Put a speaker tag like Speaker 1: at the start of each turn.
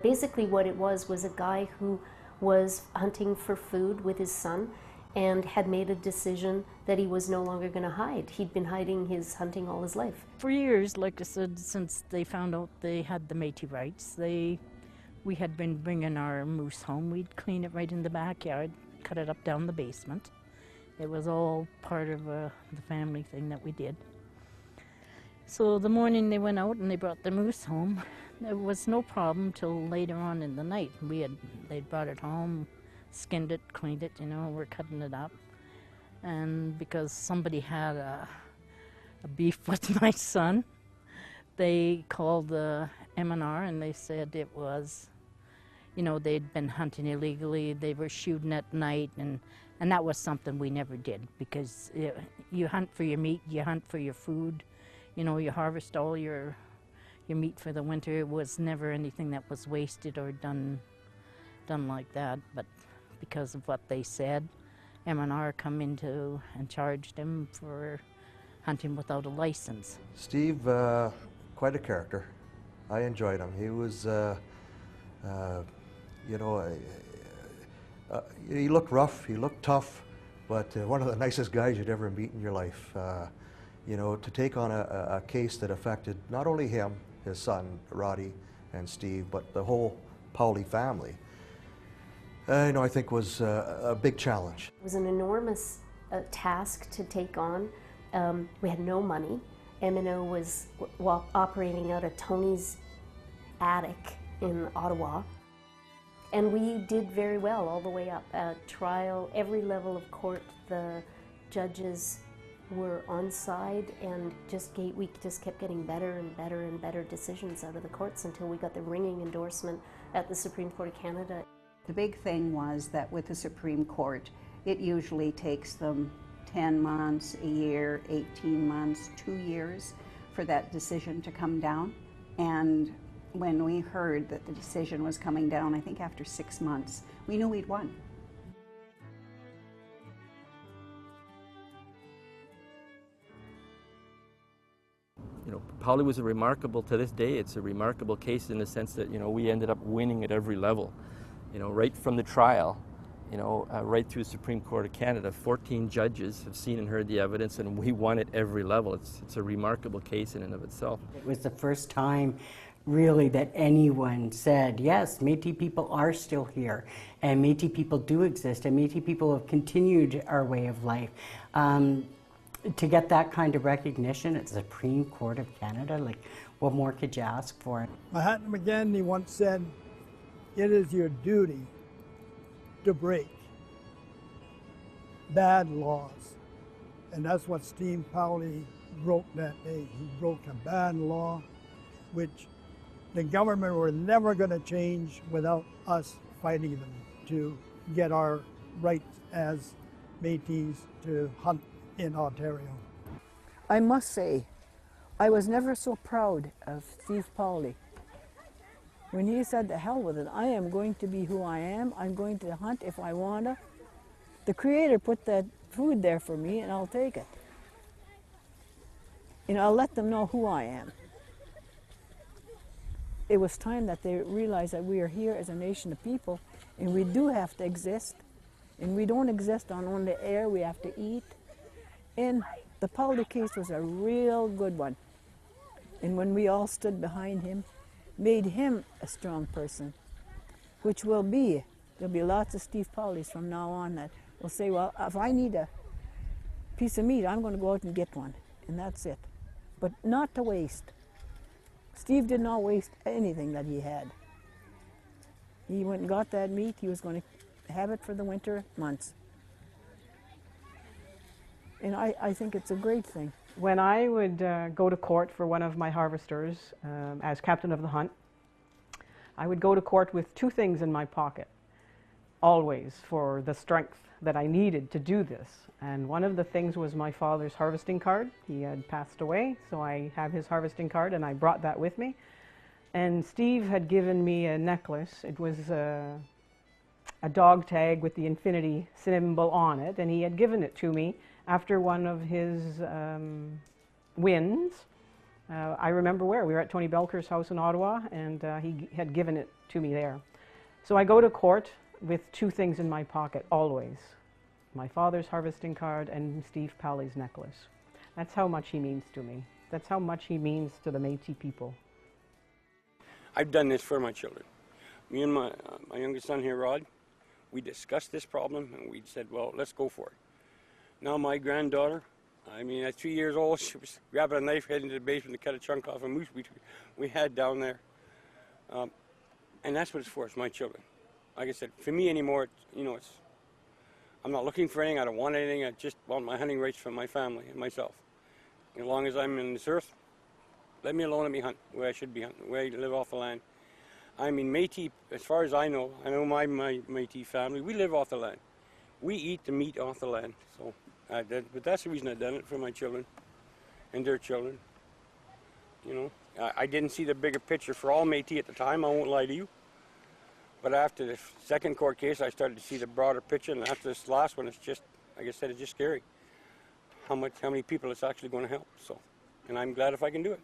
Speaker 1: Basically what it was a guy who was hunting for food with his son and had made a decision that he was no longer going to hide. He'd been hiding his hunting all his life.
Speaker 2: For years, like I said, since they found out they had the Métis rights, we had been bringing our moose home. We'd clean it right in the backyard, cut it up down the basement. It was all part of the family thing that we did. So the morning they went out and they brought the moose home, there was no problem till later on in the night. They'd brought it home, skinned it, cleaned it, you know, we're cutting it up. And because somebody had a beef with my son, they called the MNR and they said it was, you know, they'd been hunting illegally, they were shooting at night, and that was something we never did, because you hunt for your meat, you hunt for your food, you know, you harvest all your meat for the winter. It was never anything that was wasted or done like that, but because of what they said, MNR come into and charged him for hunting without a license.
Speaker 3: Steve, quite a character. I enjoyed him. He was, you know, he looked rough, he looked tough, but one of the nicest guys you'd ever meet in your life. You know, to take on a case that affected not only him, his son, Roddy and Steve, but the whole Powley family, you know, I think was a big challenge.
Speaker 1: It was an enormous task to take on. We had no money. PCMNO was operating out of Tony's attic in Ottawa. And we did very well all the way up. Trial, every level of court, the judges were on side, and we just kept getting better and better and better decisions out of the courts until we got the ringing endorsement at the Supreme Court of Canada.
Speaker 4: The big thing was that with the Supreme Court, it usually takes them 10 months, a year, 18 months, 2 years for that decision to come down. And when we heard that the decision was coming down, I think after 6 months, we knew we'd won.
Speaker 5: You know, Powley was to this day, it's a remarkable case in the sense that, you know, we ended up winning at every level. You know, right from the trial, you know, right through the Supreme Court of Canada, 14 judges have seen and heard the evidence, and we won at every level. It's a remarkable case in and of itself.
Speaker 6: It was the first time really that anyone said, yes, Métis people are still here, and Métis people do exist, and Métis people have continued our way of life. To get that kind of recognition at the Supreme Court of Canada, like, what more could you ask for?
Speaker 7: Mahatma Gandhi once said, "It is your duty to break bad laws." And that's what Steve Powley broke that day. He broke a bad law, which the government were never going to change without us fighting them to get our rights as Métis to hunt in Ontario.
Speaker 8: I must say, I was never so proud of Steve Powley. When he said, "The hell with it, I am going to be who I am, I'm going to hunt if I wanna. The Creator put that food there for me and I'll take it. You know, I'll let them know who I am." It was time that they realized that we are here as a nation of people, and we do have to exist, and we don't exist on only air, we have to eat. And the Powley case was a real good one. And when we all stood behind him, made him a strong person, which there'll be lots of Steve Powleys from now on that will say, well, if I need a piece of meat, I'm going to go out and get one, and that's it. But not to waste. Steve did not waste anything that he had. He went and got that meat, he was going to have it for the winter months. And I think it's a great thing.
Speaker 9: When I would go to court for one of my harvesters as captain of the hunt, I would go to court with two things in my pocket, always, for the strength that I needed to do this. And one of the things was my father's harvesting card. He had passed away, so I have his harvesting card, and I brought that with me. And Steve had given me a necklace. It was a dog tag with the infinity symbol on it, and he had given it to me after one of his wins, I remember where. We were at Tony Belker's house in Ottawa, and he had given it to me there. So I go to court with two things in my pocket, always. My father's harvesting card and Steve Powley's necklace. That's how much he means to me. That's how much he means to the Métis people.
Speaker 10: I've done this for my children. Me and my youngest son here, Rod, we discussed this problem and we said, well, let's go for it. Now my granddaughter, I mean, at 3 years old, she was grabbing a knife, heading to the basement to cut a chunk off a moose we had down there. And that's what it's for, it's my children. Like I said, for me anymore, I'm not looking for anything, I don't want anything, I just want my hunting rights for my family and myself. As long as I'm in this earth, let me alone, let me hunt the way I should be hunting, the way I live off the land. I mean, Métis, as far as I know my Métis family, we live off the land. We eat the meat off the land, so but that's the reason I've done it, for my children and their children. I didn't see the bigger picture for all Métis at the time, I won't lie to you. But after the second court case, I started to see the broader picture, and after this last one, it's just, like I said, it's just scary how many people it's actually going to help. So, and I'm glad if I can do it.